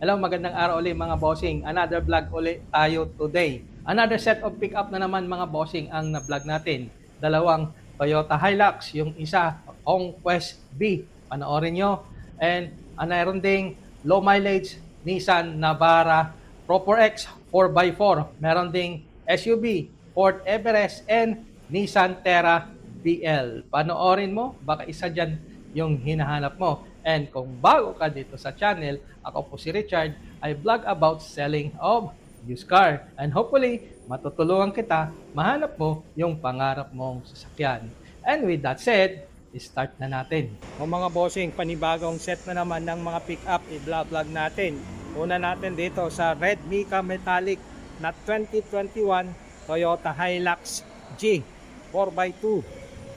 Hello, magandang araw ulit mga bossing. Another vlog ulit tayo today. Another set of pickup na naman mga bossing ang na-vlog natin. Dalawang Toyota Hilux, yung isa Conquest B. Panoorin nyo. And mayroon ding low mileage Nissan Navara Pro 4X 4x4. Meron ding SUV Ford Everest and Nissan Terra BL. Panoorin mo, baka isa dyan yung hinahanap mo. And kung bago ka dito sa channel, ako po si Richard, I vlog about selling of used car. And hopefully, matutulungan kita mahanap mo yung pangarap mong sasakyan. And with that said, start na natin. O mga bossing, panibagong set na naman ng mga pick-up i-vlog natin. Una natin dito sa Red Mica Metallic na 2021 Toyota Hilux G 4x2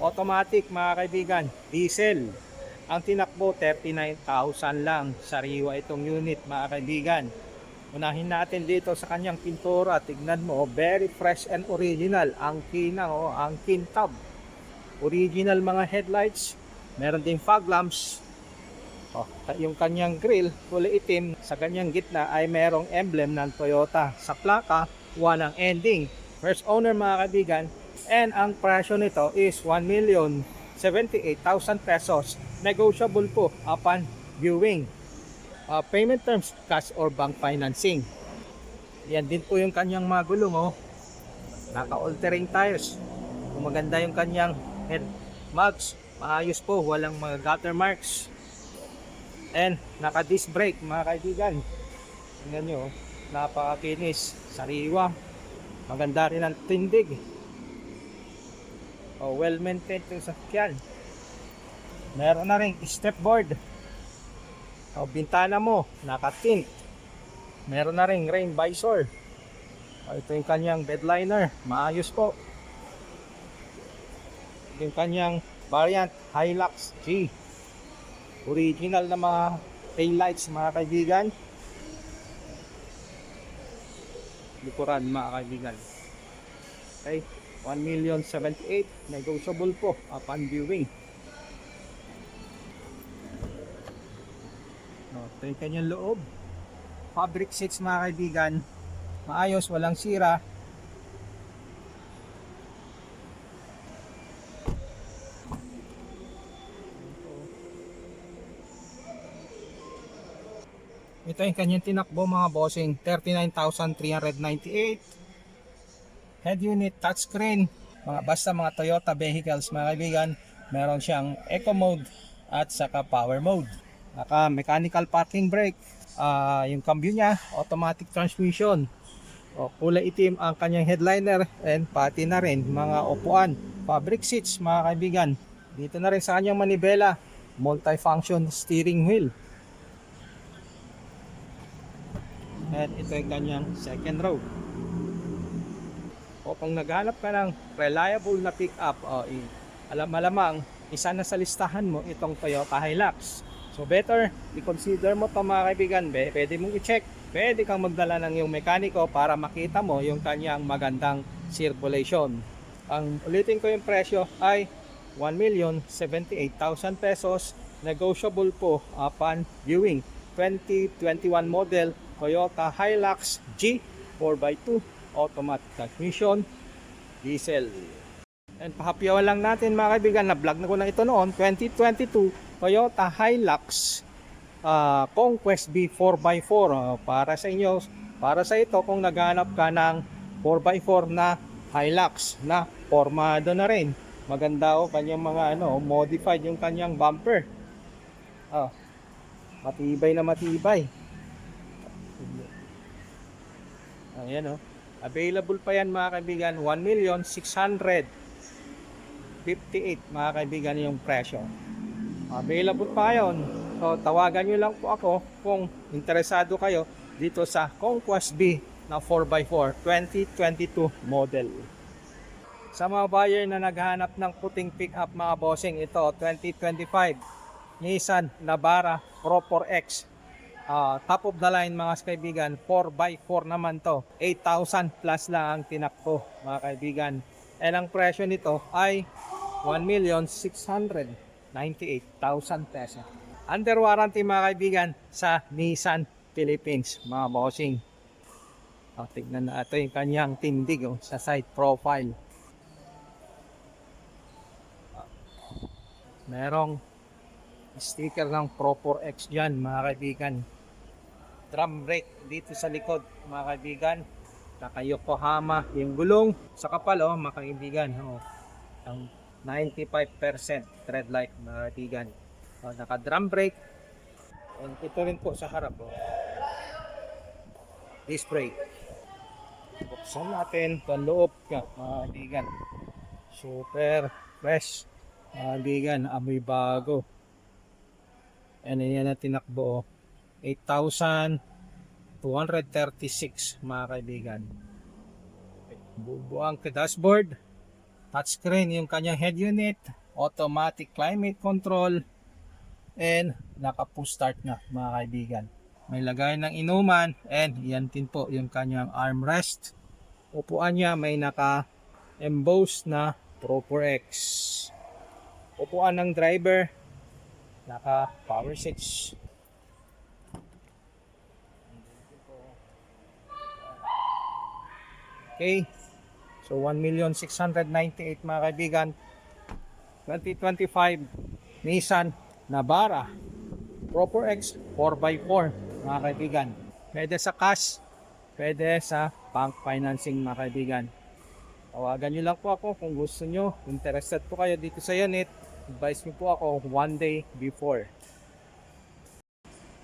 automatic mga kaibigan, diesel. Ang tinakbo 39,000 lang, sariwa itong unit mga kaibigan. Unahin natin dito sa kanyang pintura, tignan mo, very fresh and original ang kinang o ang kintab. Original mga headlights, meron ding fog lamps. Yung kanyang grill kulay itim, sa kanyang gitna ay merong emblem ng Toyota. Sa plaka, 1 ang ending. First owner mga kaibigan, and ang presyo nito is 1,078,000 pesos. Negotiable po upon viewing. Payment terms, cash or bank financing. Yan din po yung kanyang mga gulong, oh. Naka-all-terrain tires. Maganda yung kanyang head marks. Maayos po, walang mga gutter marks. And naka-disc brake mga kaibigan. Tingnan nyo, oh. Napakakinis, sariwa. Maganda rin ang tindig. Well maintained yung sakyan. Meron na rin step board. Bintana mo naka-tint. Meron na rin rain visor. Ito yung kanyang bed liner, maayos po. Yung kanyang variant Hilux G. Original na mga tail lights mga kaibigan. Likuran mga kaibigan. Okay, 1,078,000, negotiable po upon viewing. Ito yung kanyang loob. Fabric seats mga kaibigan. Maayos, walang sira. Ito yung kanyang tinakbo mga bossing, 39,398. Head unit, touchscreen. Basta mga Toyota vehicles mga kaibigan, meron siyang eco mode at saka power mode. Naka mechanical parking brake. Yung cambio niya, automatic transmission. Kulay itim ang kanyang headliner and pati na rin mga upuan. Fabric seats mga kaibigan. Dito na rin sa kanyang manibela, multifunction steering wheel. At ito yung kanyang second row. Kung naghanap ka ng reliable na pick-up, malamang isa na sa listahan mo itong Toyota Hilux. So better, i-consider mo pa mga kaibigan, pwede mong i-check. Pwede kang magdala ng iyong mekaniko para makita mo yung kanyang magandang circulation. Ang ulitin ko yung presyo ay 1,078,000 pesos. Negotiable po upon viewing. 2021 model Toyota Hilux G 4x2 automatic transmission, diesel. And pahapyawan lang natin mga kaibigan, na vlog na ko na ito noon, 2022 Toyota Hilux Conquest B 4x4. Para sa inyo, para sa ito kung naghanap ka ng 4x4 na Hilux na formado na rin. Maganda kanyang mga modified yung kanyang bumper. Matibay na matibay. Ayan available pa yan mga kaibigan, 1,658,000 mga kaibigan yung presyo. Available pa yon. So tawagan nyo lang po ako kung interesado kayo dito sa Conquest B na 4x4 2022 model. Sa mga buyer na naghahanap ng puting pick-up mga bossing, ito 2025 Nissan Navara Pro 4X. Top of the line mga kaibigan, 4x4 naman to. 8,000 plus lang ang tinakbo mga kaibigan. And ang presyo nito ay 1,698,000 pesos. Under warranty mga kaibigan sa Nissan Philippines, mga bossing. Tignan natin yung kanyang tindig sa side profile. Merong sticker ng Pro4X dyan, mga kaibigan. Drum brake dito sa likod, mga kaibigan. Naka Yokohama yung gulong sa kapal, mga kaibigan. Ang 95% tread light, mga kaibigan. Naka drum brake. And ito rin po sa harap. Disc brake. Buksan natin ang loob ka, mga kaibigan. Super fresh, mga kaibigan. Amoy bago. And yan na tinakbo. 8,236, mga kaibigan. Bubuang ka dashboard. Touchscreen yung kanyang head unit. Automatic climate control. And naka-push start na, mga kaibigan. May lagay ng inuman. And yan din po yung kanyang armrest. Upuan niya may naka-emboss na Pro4X. Upuan ng driver. Naka power seats. Okay. So 1,698,000, mga kaibigan. 2025 Nissan Navara Pro4X 4x4, mga kaibigan. Pwede sa cash, pwede sa bank financing, mga kaibigan. Tawagan nyo lang po ako kung gusto nyo. Interested po kayo dito sa unit. Advise nyo po ako 1 day before.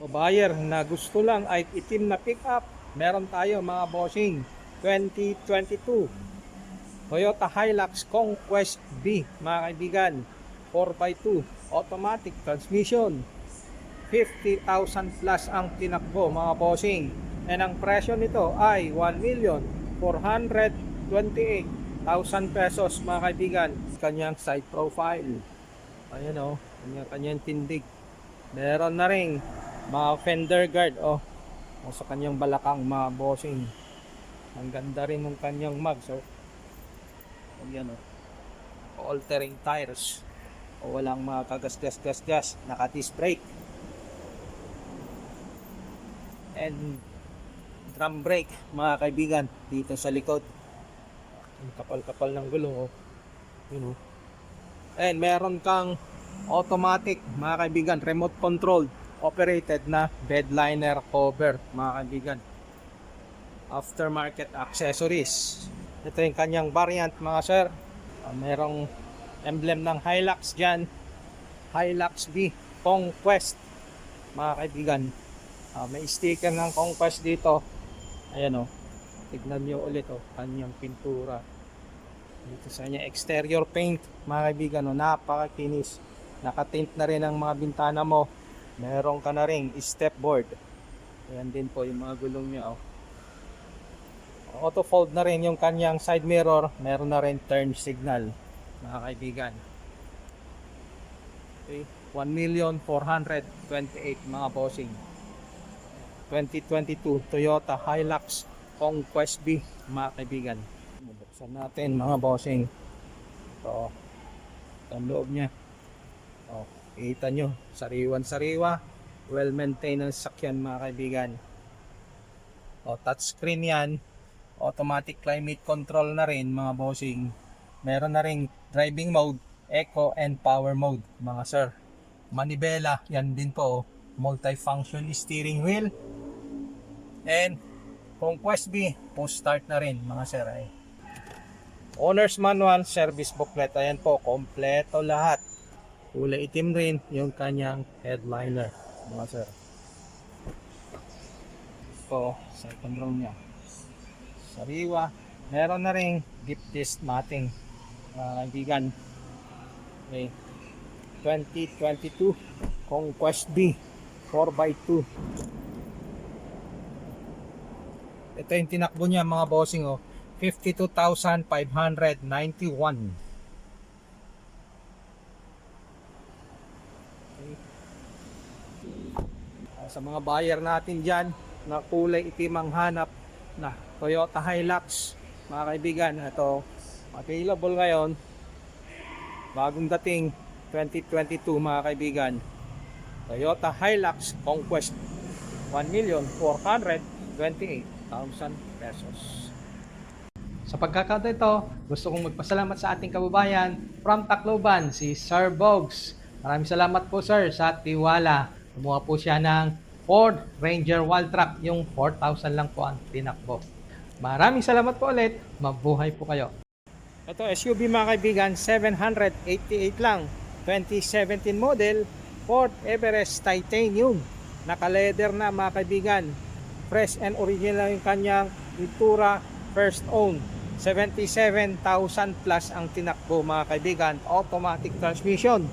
O buyer na gusto lang ay itim na pick up, meron tayo, mga bossing. 2022 Toyota Hilux Conquest B, mga kaibigan. 4x2 automatic transmission. 50,000 plus ang tinakbo, mga bossing. And ang presyo nito ay 1,428,000 pesos, mga kaibigan. Kanyang side profile, ayan kanyang tindig. Meron na ring mga fender guard sa kanyang balakang, mga bossing. Ang ganda rin ng kanyang mag. So ayan altering tires, walang mga kagas-gas, naka-disc brake and drum brake, mga kaibigan, dito sa likod. Ang kapal-kapal ng gulong, and meron kang automatic, mga kaibigan, remote control operated na bed liner cover, mga kaibigan. Aftermarket accessories. Ito yung kanyang variant, mga sir. Merong emblem ng Hilux dyan. Hilux B Conquest, mga kaibigan. May sticker ng Conquest dito. Ayan tignan nyo ulit kanyang pintura. Dito sa kanya exterior paint, mga kaibigan, napakakinis. Nakatint na rin ang mga bintana mo. Meron ka na ring step board. Ayan din po yung mga gulong nyo. Auto fold na rin yung kanyang side mirror. Meron na rin turn signal, mga kaibigan. Okay. 1,428,000, mga bossing. 2022 Toyota Hilux Conquest B, mga kaibigan. Buksan natin, mga bossing. Ito ang loob nya. Kita nyo, sariwan-sariwa, well maintained ang sakyan, mga kaibigan. Touchscreen yan. Automatic climate control na rin, mga bossing. Meron na ring driving mode, eco and power mode, mga sir. Manibela, yan din po. Multifunction steering wheel. And Conquest B, push start na rin, mga sir. Owner's manual, service booklet. Ayan po, kompleto lahat. Kulay itim rin yung kanyang headliner, mga sir. Ito, second row nya. Sariwa. Meron na ring deep disc matting, mga kaibigan. Okay. 2022 Conquest B 4x2. Ito yung tinakbo niya, mga bossing, 52,591. Okay. Sa mga buyer natin dyan na kulay itim ang hanap na Toyota Hilux, mga kaibigan, ito available ngayon, bagong dating 2022, mga kaibigan. Toyota Hilux Conquest 1,428,000 pesos. Sa pagkakataon ito, gusto kong magpasalamat sa ating kababayan from Tacloban, si Sir Bogs. Maraming salamat po sir sa tiwala. Kumuha po siya ng Ford Ranger Wild Truck, yung 4,000 lang po ang tinakbo. Maraming salamat po ulit. Mabuhay po kayo. Ito SUV mga kaibigan, 788 lang. 2017 model, Ford Everest Titanium. Naka-leather na mga kaibigan. Fresh and original yung kanyang pintura, first own. 77,000 plus ang tinakbo mga kaibigan. Automatic transmission.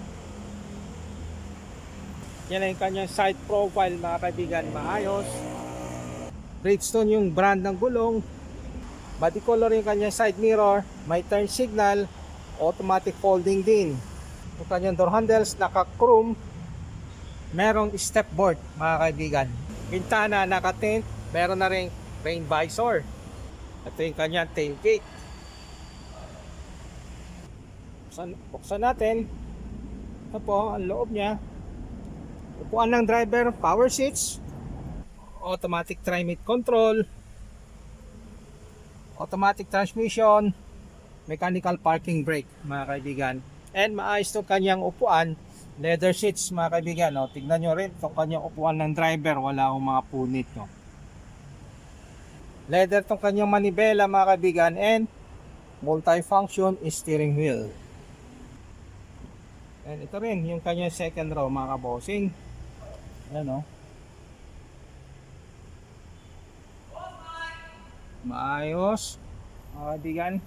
Yan ang kanyang side profile mga kaibigan, maayos. Bridgestone yung brand ng gulong. Body color yung kanyang side mirror. May turn signal. Automatic folding din. Yung kanyang door handles naka-chrome. Merong step board mga kaibigan. Bintana naka-tint. Meron na ring rain visor. Ito yung kanyang tailgate. Buksan natin. Ito po ang loob niya. Upuan ng driver, power seats, automatic climate control, automatic transmission, mechanical parking brake mga kaibigan. And maayos itong kanyang upuan, leather seats mga kaibigan. No? Tignan nyo rin itong kanyang upuan ng driver, wala akong mga punit. No? Leather itong kanyang manibela mga kaibigan, and multifunction steering wheel. And ito rin yung kanyang second row mga kabossing. Ayan o. Maayos mga kaibigan.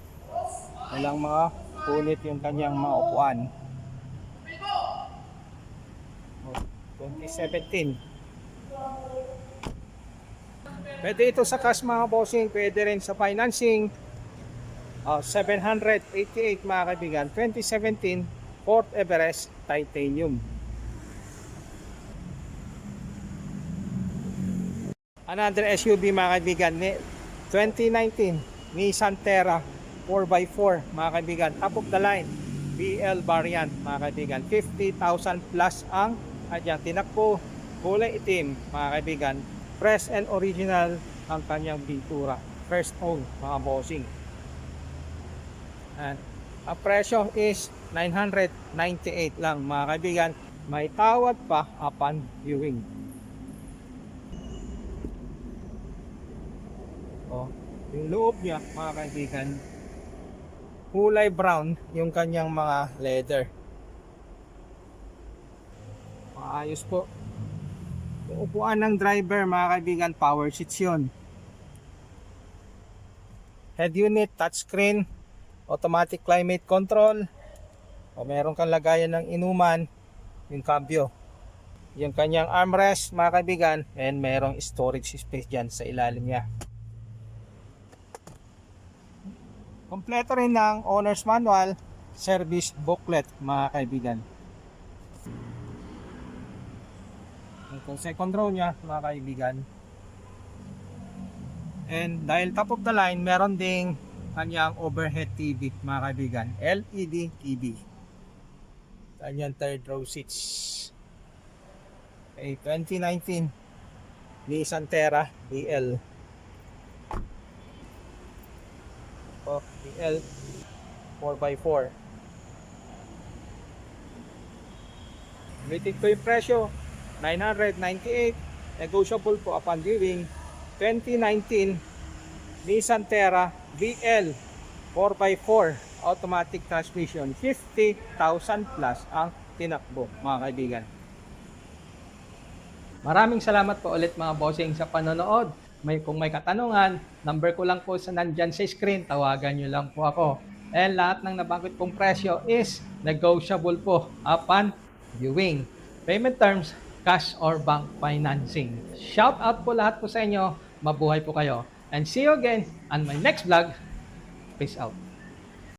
Walang mga punit yung kanyang mga upuan. 2017. Pwede ito sa cash mga bossing. Pwede rin sa financing. 788 mga kaibigan. 2017 Ford Everest Titanium. Another SUV mga kaibigan, 2019 Nissan Terra 4x4 mga kaibigan, top of the line BL variant mga kaibigan. 50,000 plus ang kanyang tinakbo, kulay itim mga kaibigan, fresh and original ang kanyang pintura, first own mga bossing. And ang presyo is 998 lang mga kaibigan. May tawad pa upon viewing. Yung loob niya mga kaibigan, kulay brown yung kanyang mga leather. Maayos po. Yung upuan ng driver mga kaibigan, power seats yun. Head unit, touchscreen, automatic climate control. O meron kang lagayan ng inuman, yung cambio. Yung kanyang armrest mga kaibigan, and merong storage space dyan sa ilalim niya. Kompleto rin ng owner's manual, service booklet mga kaibigan. Yung second row niya mga kaibigan. And dahil top of the line, meron ding kanyang overhead TV mga kaibigan, LED TV. Kanyang third row seats. Okay, 2019 Nissan Terra BL. BL 4x4. Ulitin ko yung presyo, 998, negotiable po upon viewing. 2019 Nissan Terra BL 4x4 automatic transmission, 50,000 plus ang tinakbo mga kaibigan. Maraming salamat po ulit mga bossing sa panonood. Kung may katanungan, number ko lang po sa nandyan sa screen, tawagan nyo lang po ako. And lahat ng nabanggit kong presyo is negotiable po upon viewing. Payment terms, cash or bank financing. Shout out po lahat po sa inyo. Mabuhay po kayo. And see you again on my next vlog. Peace out.